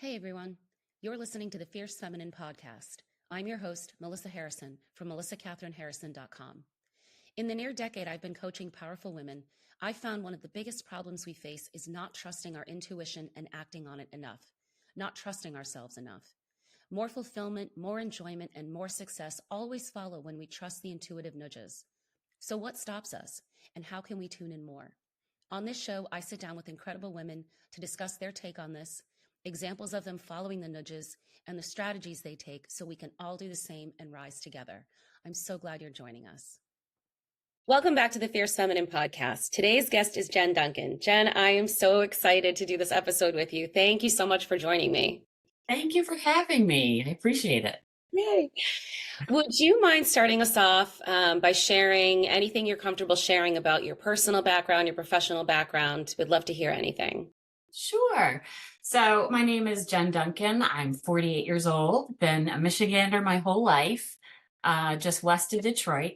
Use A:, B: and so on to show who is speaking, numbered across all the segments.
A: Hey everyone, you're listening to the Fierce Feminine Podcast. I'm your host, Melissa Harrison from melissacatherineharrison.com. In the near decade I've been coaching powerful women, I found one of the biggest problems we face is not trusting our intuition and acting on it enough, not trusting ourselves enough. More fulfillment, more enjoyment, and more success always follow when we trust the intuitive nudges. So what stops us, and how can we tune in more? On this show, I sit down with incredible women to discuss their take on this, examples of them following the nudges, and the strategies they take so we can all do the same and rise together. I'm so glad you're joining us. Welcome back to the Fierce Feminine Podcast. Today's guest is Jen Duncan. Jen, I am so excited to do this episode with you. Thank you so much for joining me.
B: Thank you for having me. I appreciate it.
A: Yay. Would you mind starting us off by sharing anything you're comfortable sharing about your personal background, your professional background? We'd love to hear anything.
B: Sure. So my name is Jen Duncan. I'm 48 years old, been a Michigander my whole life, just west of Detroit.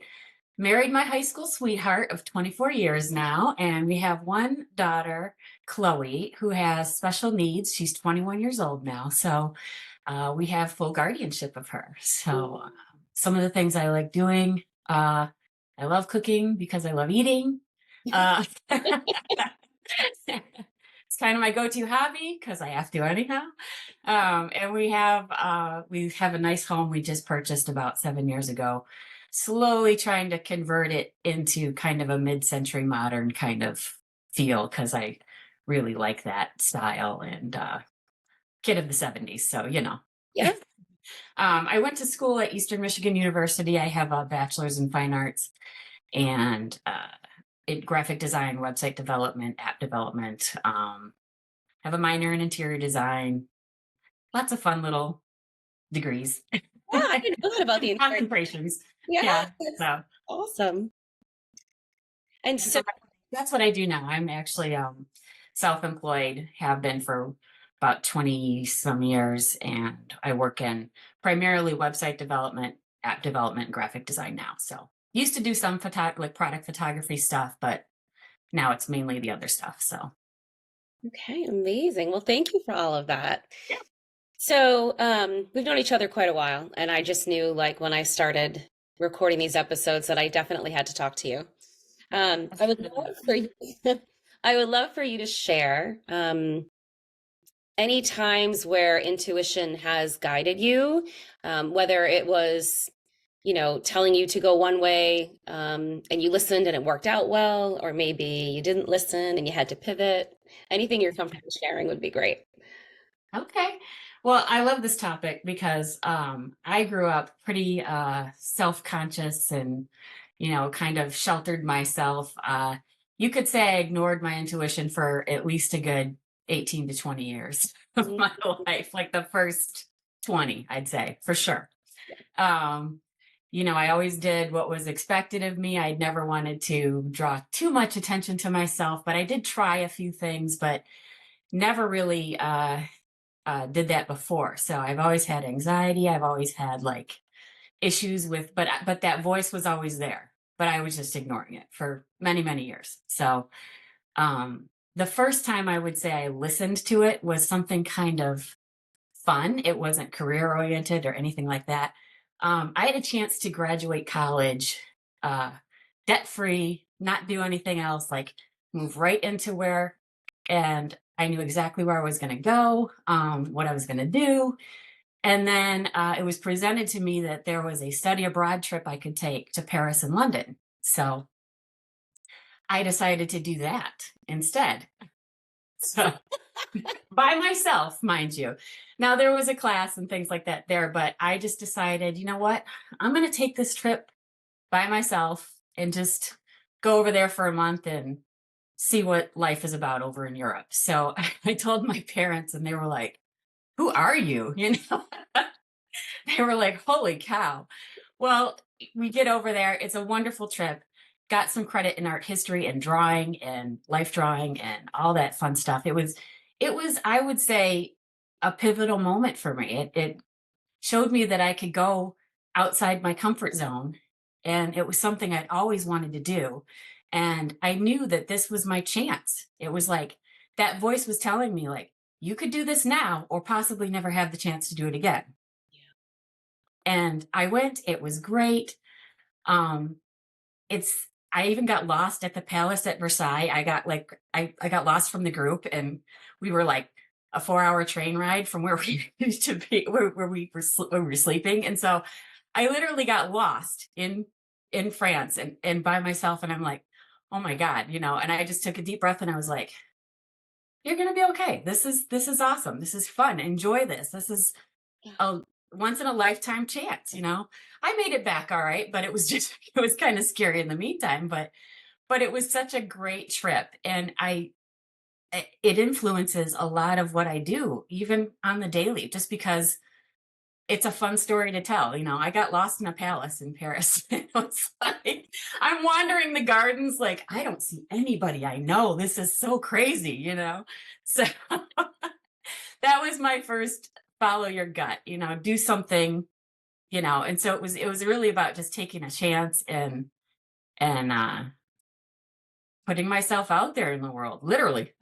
B: Married my high school sweetheart of 24 years now, and we have one daughter, Chloe, who has special needs. She's 21 years old now, so we have full guardianship of her. So some of the things I like doing, I love cooking because I love eating. It's kind of my go-to hobby because I have to anyhow. And we have a nice home we just purchased about 7 years ago, slowly trying to convert it into kind of a mid-century modern kind of feel because I really like that style and kid of the 70s. So,
A: Yeah.
B: I went to school at Eastern Michigan University. I have a bachelor's in fine arts and in graphic design, website development, app development. Have a minor in interior design. Lots of fun little degrees.
A: Yeah, I didn't know that about the interior.
B: Concentrations.
A: Yeah,
B: So
A: awesome. And so
B: that's what I do now. I'm actually self-employed, have been for about 20 some years, and I work in primarily website development, app development, and graphic design now. So used to do some product photography stuff, but now it's mainly the other stuff. So
A: okay, amazing. Well, thank you for all of that.
B: Yeah.
A: So we've known each other quite a while, and I just knew like when I started recording these episodes that I definitely had to talk to you. I would love for you, I would love for you to share any times where intuition has guided you, whether it was, telling you to go one way and you listened and it worked out well, or maybe you didn't listen and you had to pivot. Anything you're comfortable sharing would be great.
B: Okay. Well, I love this topic because I grew up pretty self-conscious and, kind of sheltered myself. You could say I ignored my intuition for at least a good 18 to 20 years of my life, like the first 20, I'd say, for sure. I always did what was expected of me. I'd never wanted to draw too much attention to myself, but I did try a few things, but never really did that before. So I've always had anxiety. I've always had like issues with, but that voice was always there, but I was just ignoring it for many, many years. So the first time I would say I listened to it was something kind of fun. It wasn't career oriented or anything like that. I had a chance to graduate college debt free, not do anything else, like move right into where, and I knew exactly where I was going to go, what I was going to do. And then it was presented to me that there was a study abroad trip I could take to Paris and London. So I decided to do that instead. So by myself, mind you. Now there was a class and things like that there, but I just decided, you know what? I'm going to take this trip by myself and just go over there for a month and see what life is about over in Europe. So I told my parents and they were like, who are you? They were like, holy cow. Well, we get over there. It's a wonderful trip. Got some credit in art history and drawing and life drawing and all that fun stuff. It was, I would say, a pivotal moment for me. It showed me that I could go outside my comfort zone. And it was something I'd always wanted to do. And I knew that this was my chance. It was like that voice was telling me, like, you could do this now or possibly never have the chance to do it again.
A: Yeah.
B: And I went, it was great. Um, it's I even got lost at the palace at Versailles. I got lost from the group, and we were like a 4-hour train ride from where we used to be, where we were sleeping. And so I literally got lost in France and by myself. And I'm like, oh my God, and I just took a deep breath and I was like, you're gonna be okay. This is awesome. This is fun. Enjoy this. This is
A: Yeah.
B: a once in a lifetime chance. I made it back all right, but it was just it was kind of scary in the meantime, but it was such a great trip. And it influences a lot of what I do, even on the daily, just because it's a fun story to tell. I got lost in a palace in Paris. It's like I'm wandering the gardens, like I don't see anybody I know. This is so crazy. So that was my first follow your gut, do something, and so it was really about just taking a chance and putting myself out there in the world, literally.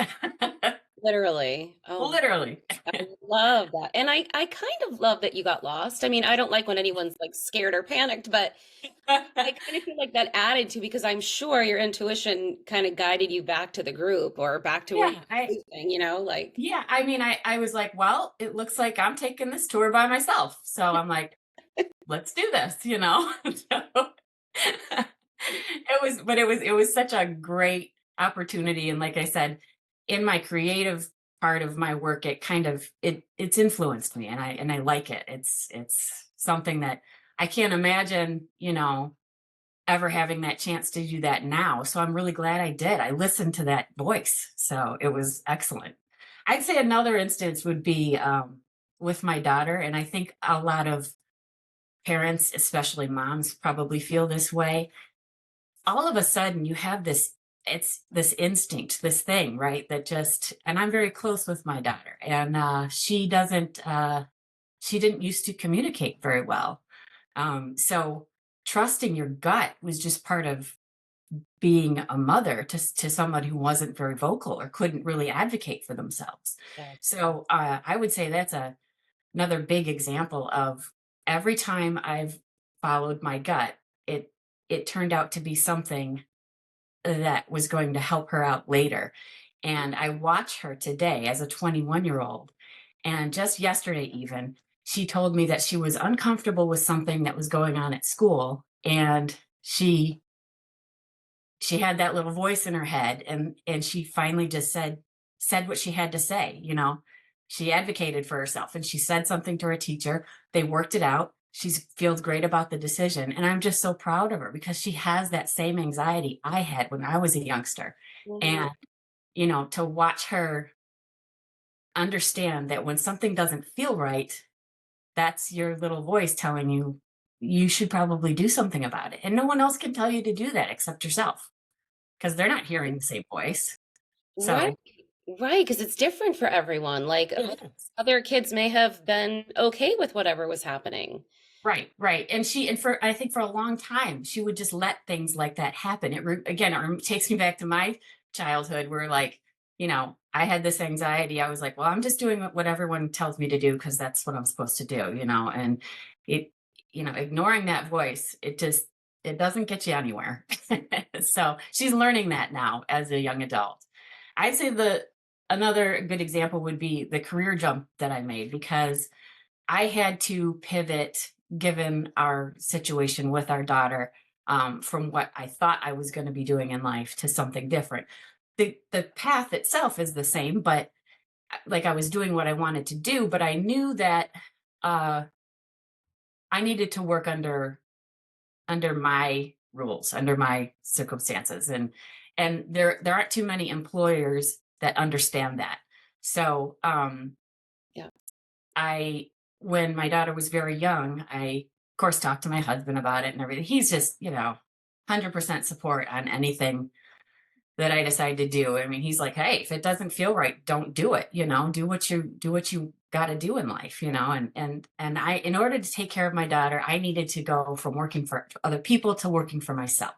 A: Literally. Oh,
B: Literally.
A: I love that. And I kind of love that you got lost. I mean, I don't like when anyone's like scared or panicked, but I kind of feel like that added to because I'm sure your intuition kind of guided you back to the group or back to where
B: Yeah,
A: you were sleeping, like
B: yeah, I mean, I was like, well, it looks like I'm taking this tour by myself. So I'm like, let's do this. So it was such a great opportunity. And like I said, in my creative part of my work, it's influenced me, and I like it. It's something that I can't imagine, ever having that chance to do that now. So I'm really glad I did. I listened to that voice. So it was excellent. I'd say another instance would be with my daughter. And I think a lot of parents, especially moms, probably feel this way. All of a sudden, you have it's this instinct, this thing, right? And I'm very close with my daughter, and she didn't used to communicate very well. So trusting your gut was just part of being a mother to someone who wasn't very vocal or couldn't really advocate for themselves.
A: yeah.
B: So I would say that's another big example of every time I've followed my gut, it turned out to be something that was going to help her out later. And I watch her today as a 21-year-old. And just yesterday, even, she told me that she was uncomfortable with something that was going on at school. And she had that little voice in her head, and she finally just said what she had to say. She advocated for herself, and she said something to her teacher. They worked it out. She feels great about the decision, and I'm just so proud of her because she has that same anxiety I had when I was a youngster.
A: Mhm.
B: And to watch her understand that when something doesn't feel right, that's your little voice telling you you should probably do something about it, and no one else can tell you to do that except yourself, because they're not hearing the same voice.
A: Right.
B: So
A: Right, because it's different for everyone. Like
B: it is.
A: other kids may have been okay with whatever was happening.
B: Right, right. And for I think for a long time, she would just let things like that happen. It takes me back to my childhood where, like, I had this anxiety. I was like, well, I'm just doing what everyone tells me to do because that's what I'm supposed to do. And it, ignoring that voice, it doesn't get you anywhere. So she's learning that now as a young adult. I'd say another good example would be the career jump that I made, because I had to pivot given our situation with our daughter, from what I thought I was going to be doing in life to something different. The path itself is the same, but like I was doing what I wanted to do, but I knew that uh, I needed to work under my rules, under my circumstances, and there aren't too many employers that understand that. So
A: Yeah.
B: I when my daughter was very young, I of course talked to my husband about it and everything. He's just, 100% support on anything that I decide to do. I mean, he's like, "Hey, if it doesn't feel right, don't do it, do what you got to do in life. And I in order to take care of my daughter, I needed to go from working for other people to working for myself.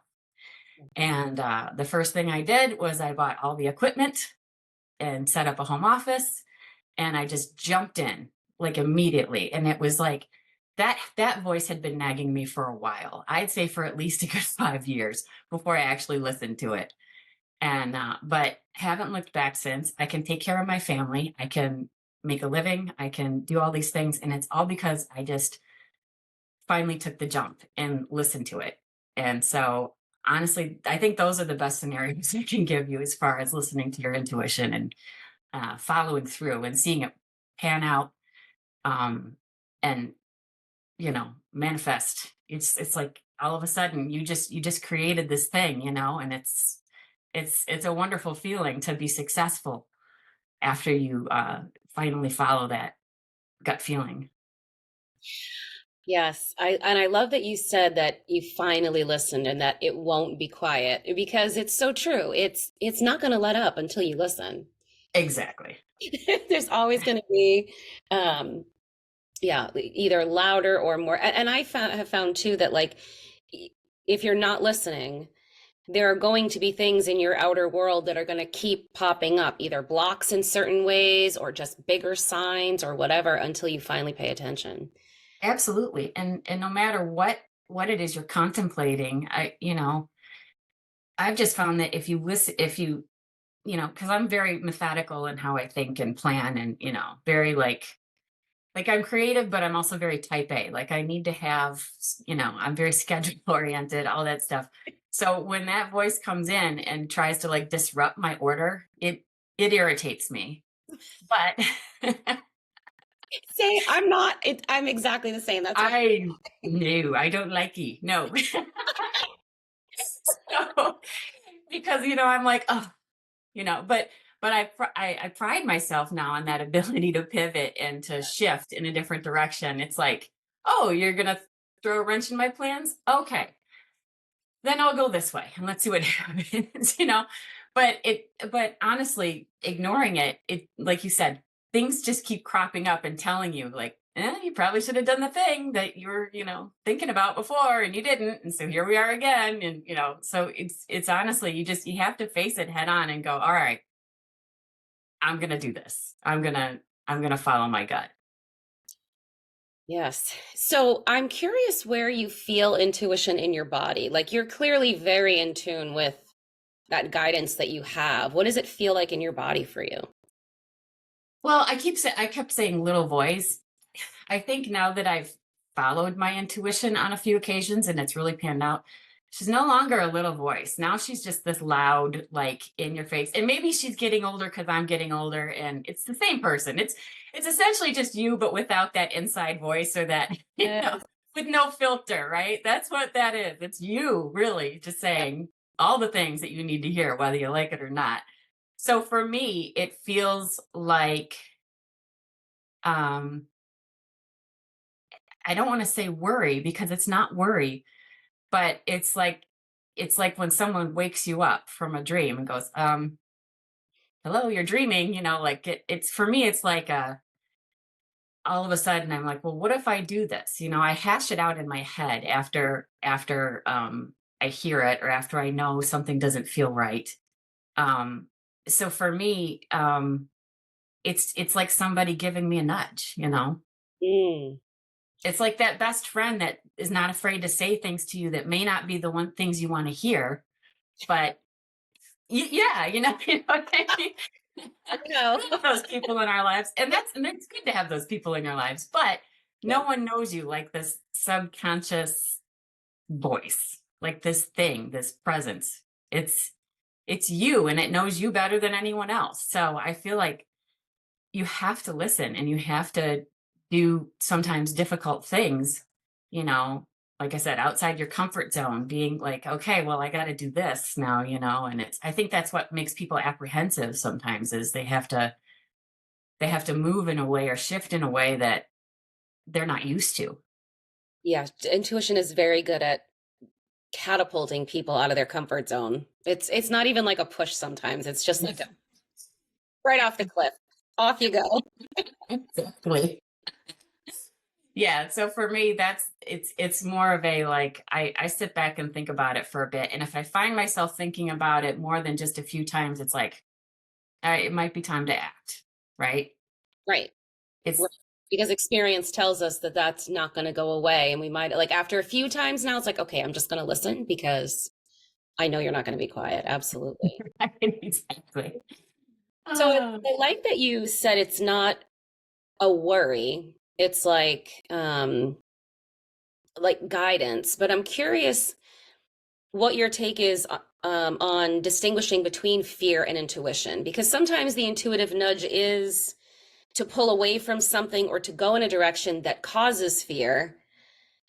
B: And the first thing I did was I bought all the equipment and set up a home office, and I just jumped in like immediately. And it was like that voice had been nagging me for a while. I'd say for at least a good 5 years before I actually listened to it. And but haven't looked back since. I can take care of my family. I can make a living. I can do all these things, and it's all because I just finally took the jump and listened to it. And so honestly, I think those are the best scenarios I can give you as far as listening to your intuition and following through and seeing it pan out, um, and manifest. It's like all of a sudden you just created this thing, and it's a wonderful feeling to be successful after you finally follow that gut feeling.
A: Yes, I love that you said that you finally listened and that it won't be quiet because it's so true. It's not going to let up until you listen.
B: Exactly.
A: There's always going to be yeah, either louder or more. And have found too that like if you're not listening, there are going to be things in your outer world that are going to keep popping up, either blocks in certain ways or just bigger signs or whatever until you finally pay attention.
B: Absolutely. And no matter what it is you're contemplating, I've just found that if you listen, if you because I'm very methodical in how I think and plan, and very like I'm creative, but I'm also very type A. Like I need to have, I'm very schedule oriented, all that stuff. So when that voice comes in and tries to like disrupt my order, it irritates me. But
A: Say, I'm not, I'm exactly the same. That's why.
B: I no, I don't like you. No. So, because I'm like, oh, but I pride myself now on that ability to pivot and to shift in a different direction. It's like, oh, you're gonna throw a wrench in my plans? Okay, then I'll go this way and let's see what happens. But honestly, ignoring it, like you said, things just keep cropping up and telling you, like, you probably should have done the thing that you were, thinking about before and you didn't. And so here we are again. And, so it's honestly, you have to face it head on and go, all right, I'm going to do this. I'm going to follow my gut.
A: Yes. So I'm curious where you feel intuition in your body. Like you're clearly very in tune with that guidance that you have. What does it feel like in your body for you?
B: Well, I kept saying little voice. I think now that I've followed my intuition on a few occasions and it's really panned out, she's no longer a little voice. Now she's just this loud, like in your face. And maybe she's getting older because I'm getting older, and it's the same person. It's essentially just you, but without that inside voice, or that,
A: Yes.
B: with no filter, right? That's what that is. It's you really just saying all the things that you need to hear, whether you like it or not. So for me, it feels like, um, I don't want to say worry because it's not worry, but it's like when someone wakes you up from a dream and goes, hello, you're dreaming, like it's for me, it's like all of a sudden I'm like, well, what if I do this? I hash it out in my head after I hear it, or after I know something doesn't feel right. Um, so for me, it's like somebody giving me a nudge.
A: Mm.
B: It's like that best friend that is not afraid to say things to you that may not be the one things you want to hear, but yeah, you know what I mean?
A: No.
B: We have those people in our lives, and it's good to have those people in your lives, but
A: Yeah.
B: no one knows you like this subconscious voice, like this thing, this presence. It's you, and it knows you better than anyone else. So I feel like you have to listen, and you have to do sometimes difficult things, you know, like I said, outside your comfort zone, being like, okay, well, I got to do this now, and I think that's what makes people apprehensive sometimes, is they have to move in a way or shift in a way that they're not used to.
A: Yeah, intuition is very good at catapulting people out of their comfort zone. It's not even like a push sometimes. It's just like right off the cliff. Off you go.
B: Exactly. Yeah, so for me, it's more of a, like, I sit back and think about it for a bit, and if I find myself thinking about it more than just a few times, it's like, it might be time to act, right?
A: Right.
B: It's
A: Right. Because experience tells us that that's not going to go away. And we might, like, after a few times now, it's like, okay, I'm just going to listen because I know you're not going to be quiet. Absolutely.
B: exactly.
A: So
B: Oh.
A: I like that you said it's not a worry. It's like guidance, but I'm curious what your take is on distinguishing between fear and intuition, because sometimes the intuitive nudge is to pull away from something or to go in a direction that causes fear.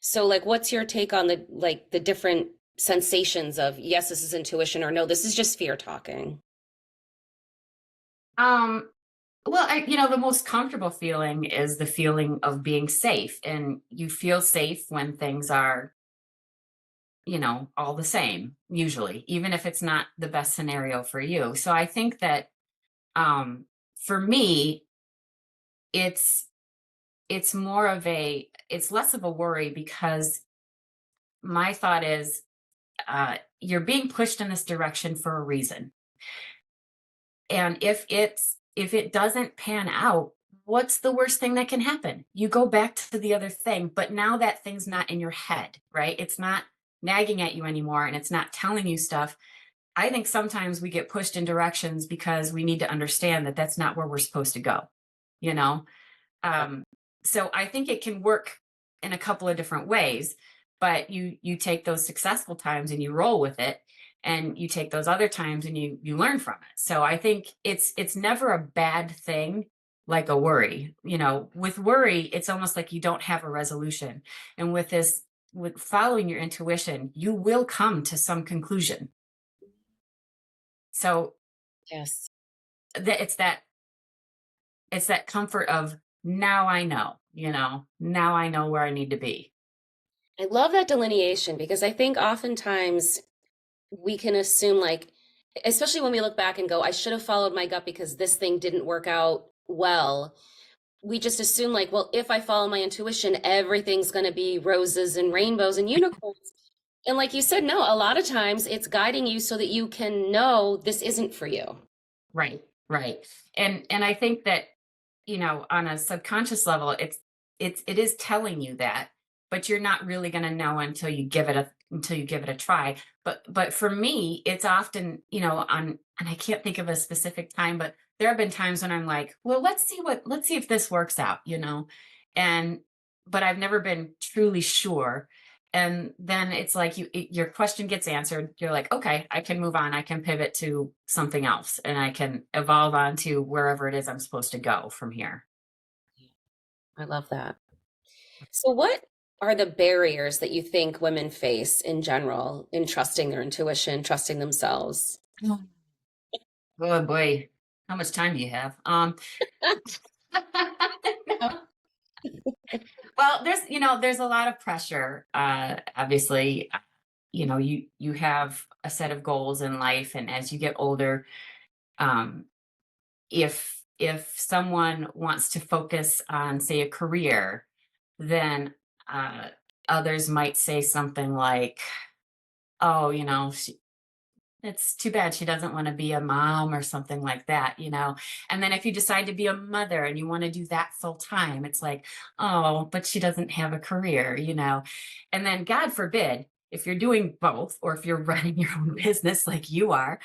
A: So like what's your take on the different sensations of yes, this is intuition, or no, this is just fear talking?
B: Um, well, the most comfortable feeling is the feeling of being safe. And you feel safe when things are, all the same, usually, even if it's not the best scenario for you. So I think that um, for me, it's it's less of a worry because my thought is you're being pushed in this direction for a reason. And if it doesn't pan out, what's the worst thing that can happen? You go back to the other thing, but now that thing's not in your head, right? It's not nagging at you anymore and it's not telling you stuff. I think sometimes we get pushed in directions because we need to understand that that's not where we're supposed to go, you know? Um, so I think it can work in a couple of different ways, but you take those successful times and you roll with it, and you take those other times and you learn from it. So I think it's never a bad thing like a worry. With worry, it's almost like you don't have a resolution. And with following your intuition, you will come to some conclusion. So
A: Yes.
B: that it's that comfort of now I know, now I know where I need to be.
A: I love that delineation because I think oftentimes we can assume, like, especially when we look back and go, I should have followed my gut because this thing didn't work out well. We just assume, like, well, if I follow my intuition, everything's going to be roses and rainbows and unicorns. And like you said, no, a lot of times it's guiding you so that you can know this isn't for you.
B: Right, right. And I think that, on a subconscious level, it is telling you that, but you're not really going to know until you give it a try. But for me, it's often, and I can't think of a specific time, but there have been times when I'm like, well, let's see if this works out, and but I've never been truly sure. And then it's like your question gets answered. You're like, okay, I can move on. I can pivot to something else, and I can evolve on to wherever it is I'm supposed to go from here.
A: I love that. So, what are the barriers that you think women face in general in trusting their intuition, trusting themselves?
B: Oh boy, how much time do you have? Well, there's a lot of pressure. Obviously, you have a set of goals in life, and as you get older, um, if someone wants to focus on, say, a career, then uh, others might say something like, "Oh, it's too bad she doesn't want to be a mom," or something like that. And then if you decide to be a mother and you want to do that full time, it's like, "Oh, but she doesn't have a career." And then, God forbid, if you're doing both, or if you're running your own business like you are,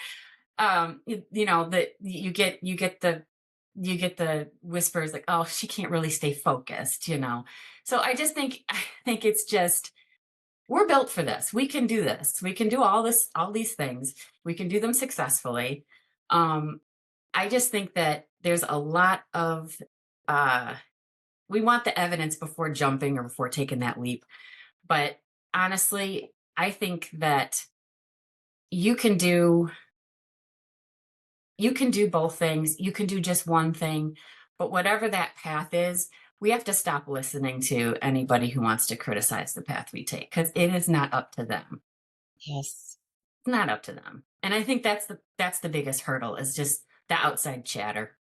B: that you get the whispers like, "Oh, she can't really stay focused." So I think it's just, we're built for this. We can do this. We can do all these things. We can do them successfully. Um, I just think that there's a lot of uh we want the evidence before jumping or before taking that leap. But honestly, I think that you can do you can do both things. You can do just one thing, but whatever that path is, we have to stop listening to anybody who wants to criticize the path we take, because it is not up to them.
A: Yes,
B: It's not up to them. And I think that's the biggest hurdle, is just the outside chatter.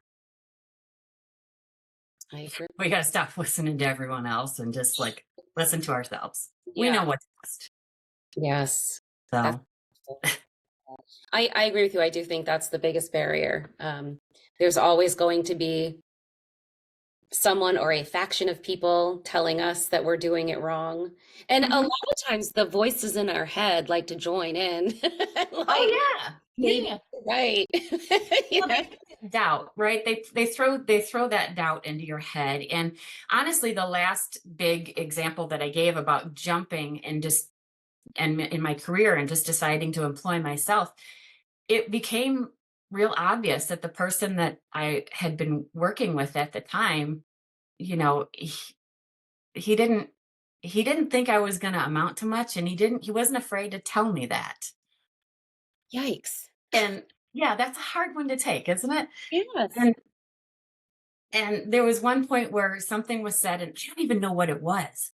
A: I agree.
B: We got to stop listening to everyone else and just like listen to ourselves. We
A: Yeah.
B: know what's best.
A: Yes. That's
B: So,
A: I agree with you. I do think that's the biggest barrier. There's always going to be someone or a faction of people telling us that we're doing it wrong. And a lot
B: Mhm.
A: of times the voices in our head like to join in.
B: Oh
A: Like,
B: yeah.
A: maybe
B: Yeah.
A: you're right. You
B: Well,
A: know?
B: they put that doubt, right? They throw that doubt into your head. And honestly, the last big example that I gave about jumping and just and in my career and just deciding to employ myself, it became real obvious that the person that I had been working with at the time, you know, he didn't he didn't think I was going to amount to much, and he wasn't afraid to tell me that.
A: Yikes.
B: And yeah, that's a hard one to take, isn't it?
A: Yes.
B: And there was one point where something was said, and I don't even know what it was.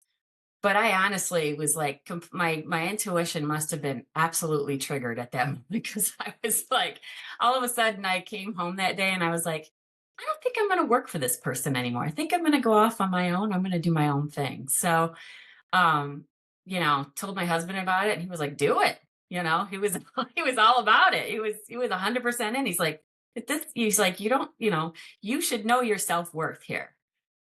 B: But I honestly was like, my intuition must have been absolutely triggered at that moment, because I was like, all of a sudden, I came home that day and I was like, I don't think I'm going to work for this person anymore. I think I'm going to go off on my own. I'm going to do my own thing. So, um, told my husband about it, and he was like, "Do it." He was he was all about it. He was 100% in. He's like, he's like, "You don't, you should know your self-worth here."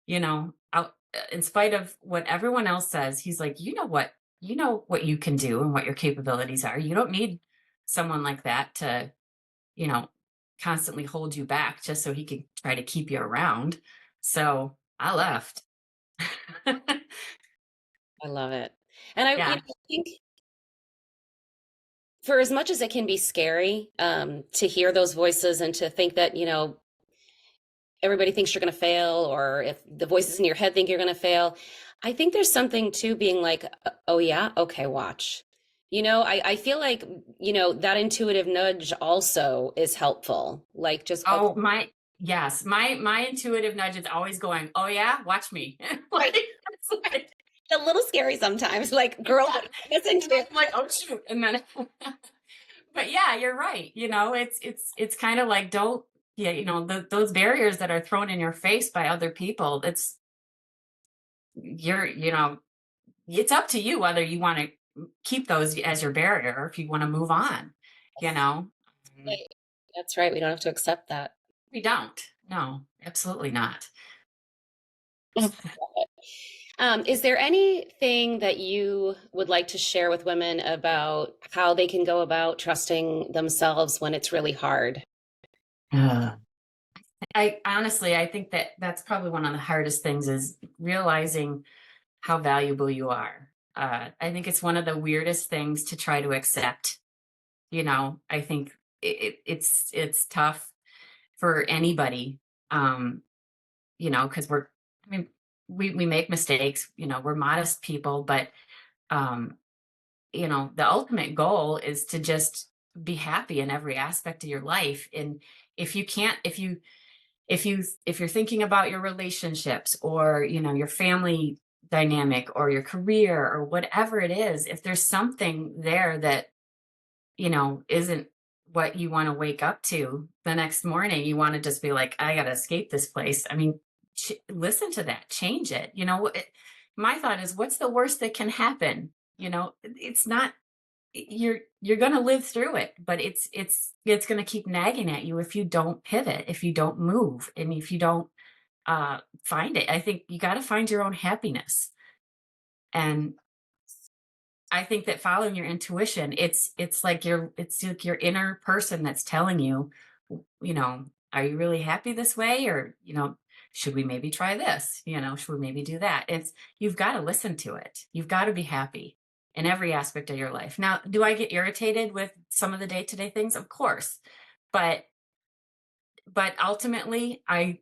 B: In spite of what everyone else says, he's like, "You know what you can do and what your capabilities are. You don't need someone like that to, you know, constantly hold you back just so he can try to keep you around." So, I left.
A: I love it. And
B: Yeah.
A: I think for as much as it can be scary, to hear those voices and to think that, everybody thinks you're going to fail, or if the voices in your head think you're going to fail, I think there's something to being like, oh yeah, okay, watch. I feel like, that intuitive nudge also is helpful. Like, just, okay,
B: Oh, yes, my intuitive nudge is always going, "Oh yeah, watch me."
A: right.
B: Like, it's like,
A: A little scary sometimes. Like, girl,
B: yeah.
A: what listen to?
B: I'm like, "Oh shoot." And then but yeah, you're right. It's kind of like, don't yeah, those barriers that are thrown in your face by other people, you're, it's up to you whether you want to keep those as your barrier, or if you want to move on, you know. Um,
A: Right. That's right. We don't have to accept that.
B: we don't. No, absolutely not.
A: Is there anything that you would like to share with women about how they can go about trusting themselves when it's really hard?
B: I honestly, I think that that's probably one of the hardest things, is realizing how valuable you are. I think it's one of the weirdest things to try to accept. I think it's tough for anybody. Um, because I mean, we make mistakes. We're modest people, but um, the ultimate goal is to just be happy in every aspect of your life. And if you can't, if you're thinking about your relationships, or your family dynamic, or your career, or whatever it is, if there's something there that isn't what you want to wake up to the next morning, you want to just be like, I got to escape this place. I mean, listen to that, change it. My thought is, what's the worst that can happen? It's not, you're going to live through it, but it's going to keep nagging at you if you don't pivot, if you don't move, and if you don't find it. I think you got to find your own happiness. And I think that following your intuition, it's like your inner person that's telling you, you know, are you really happy this way? Or, should we maybe try this? Should we maybe do that? You've got to listen to it. You've got to be happy in every aspect of your life. Now, do I get irritated with some of the day-to-day things? Of course. But ultimately, I'm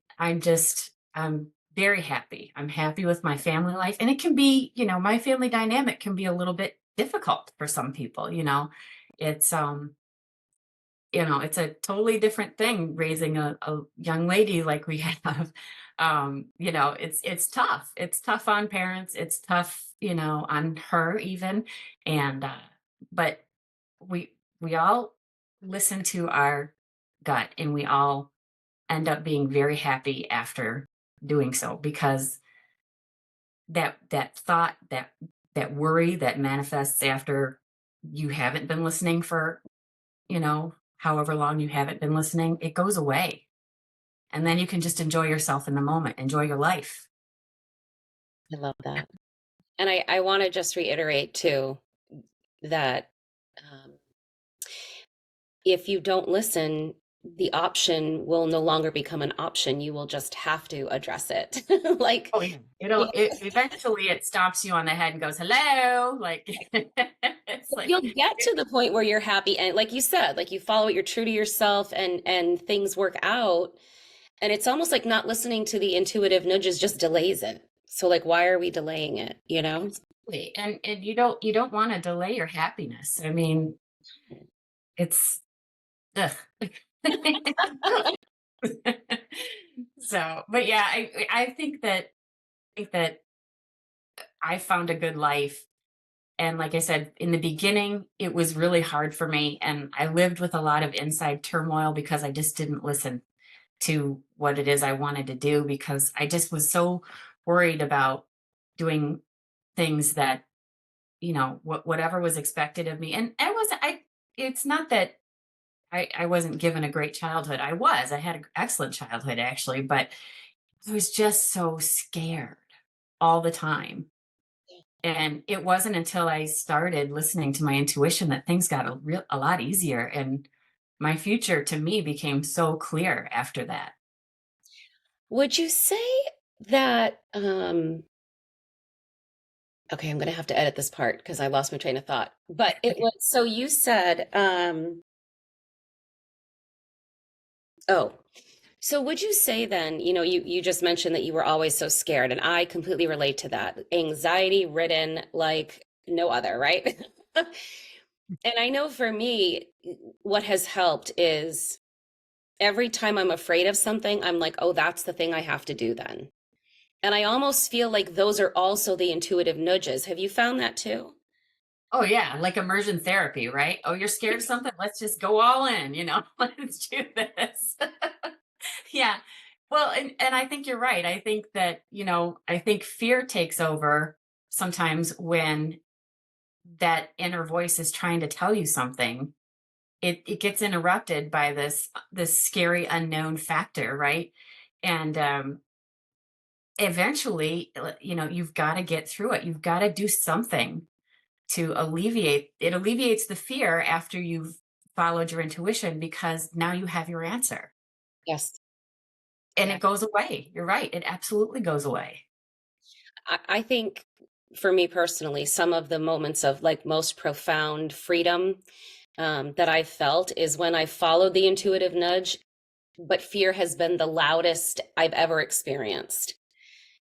B: very happy. I'm happy with my family life. And it can be, my family dynamic can be a little bit difficult for some people. It's it's a totally different thing raising a young lady like we have. It's tough. It's tough on parents. It's tough, on her even. And but we all listen to our gut, and we all end up being very happy after doing so, because that thought, that worry that manifests after you haven't been listening for, however long you haven't been listening, it goes away. And then you can just enjoy yourself in the moment, enjoy your life.
A: I love that. And I want to just reiterate too that um, if you don't listen, the option will no longer become an option. You will just have to address it. Like,
B: Oh yeah. Eventually it stops you on the head and goes, hello. Like it's like
A: you'll get to the point where you're happy and like you said, like you follow it, you're true to yourself and things work out. And it's almost like not listening to the intuitive nudges just delays it. So like why are we delaying it, you know?
B: absolutely. And you don't want to delay your happiness. I mean, it's ugh. So, but yeah, I think that I found a good life. And like I said, in the beginning, it was really hard for me. And I lived with a lot of inside turmoil because I just didn't listen to what it is I wanted to do because I just was so worried about doing things that, whatever was expected of me. And it's not that I wasn't given a great childhood. I had an excellent childhood actually, but I was just so scared all the time. And it wasn't until I started listening to my intuition that things got a lot easier, and my future to me became so clear after that.
A: Would you say that okay, I'm gonna have to edit this part because I lost my train of thought. But it was so you said oh, so would you say then, you just mentioned that you were always so scared, and I completely relate to that. Anxiety ridden like no other, right? And I know for me, what has helped is every time I'm afraid of something, I'm like, oh, that's the thing I have to do then. And I almost feel like those are also the intuitive nudges. Have you found that too?
B: Oh yeah, like immersion therapy, right? Oh, you're scared of something? Let's just go all in, let's do this. Yeah. Well, and I think you're right. I think that, I think fear takes over sometimes when that inner voice is trying to tell you something. It gets interrupted by this scary unknown factor, right? And eventually, you've got to get through it. You've got to do something to alleviates the fear after you've followed your intuition because now you have your answer
A: Yes.
B: and
A: Yeah.
B: it goes away. You're right. It absolutely goes away.
A: I think for me personally, some of the moments of like most profound freedom that I felt is when I followed the intuitive nudge, but fear has been the loudest I've ever experienced.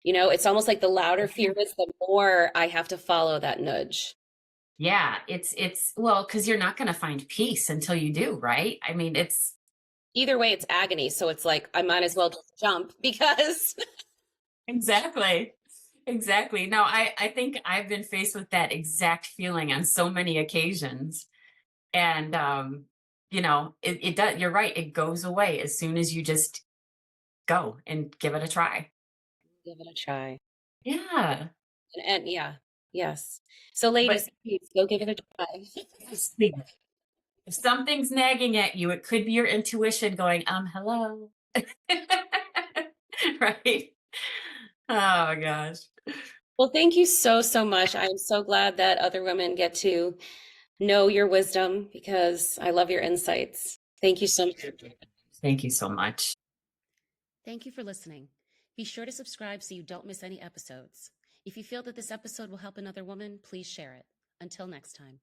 A: It's almost like the louder fear is, the more I have to follow that nudge.
B: Yeah, it's well, because you're not going to find peace until you do, right? I mean, it's
A: Either way, it's agony. So it's like I might as well just jump because
B: exactly. Exactly. No, I think I've been faced with that exact feeling on so many occasions. And it does, you're right, it goes away as soon as you just go and give it a try.
A: give it a try.
B: Yeah.
A: And yeah, yes. So,
B: But
A: ladies, please go give it a try.
B: speak- if something's nagging at you, it could be your intuition going, hello. Right. Oh my gosh.
A: Well, thank you so, so much. I'm so glad that other women get to know your wisdom because I love your insights. Thank you so much.
B: Thank you so much.
A: Thank you for listening. Be sure to subscribe so you don't miss any episodes. If you feel that this episode will help another woman, please share it. Until next time.